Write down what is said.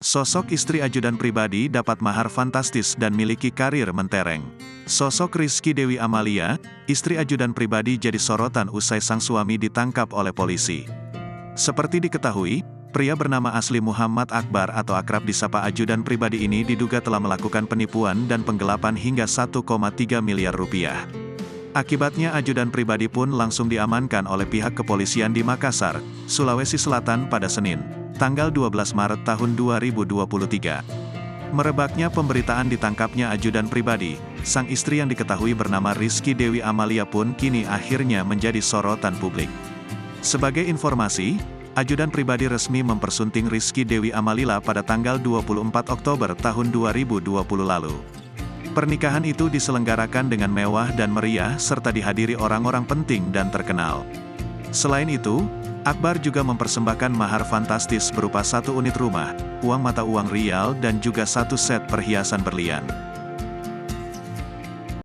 Sosok istri ajudan pribadi dapat mahar fantastis dan miliki karir mentereng. Sosok Rizky Dewi Amalia, istri ajudan pribadi jadi sorotan usai sang suami ditangkap oleh polisi. Seperti diketahui, pria bernama asli Muhammad Akbar atau akrab disapa ajudan pribadi ini diduga telah melakukan penipuan dan penggelapan hingga 1,3 miliar rupiah. Akibatnya ajudan pribadi pun langsung diamankan oleh pihak kepolisian di Makassar, Sulawesi Selatan pada Senin, tanggal 12 Maret tahun 2023. Merebaknya pemberitaan ditangkapnya ajudan pribadi, sang istri yang diketahui bernama Rizky Dewi Amalia pun kini akhirnya menjadi sorotan publik. Sebagai informasi, ajudan pribadi resmi mempersunting Rizky Dewi Amalila pada tanggal 24 Oktober tahun 2020 lalu. Pernikahan itu diselenggarakan dengan mewah dan meriah serta dihadiri orang-orang penting dan terkenal. Selain itu, Akbar juga mempersembahkan mahar fantastis berupa 1 unit rumah, uang mata uang rial dan juga 1 set perhiasan berlian.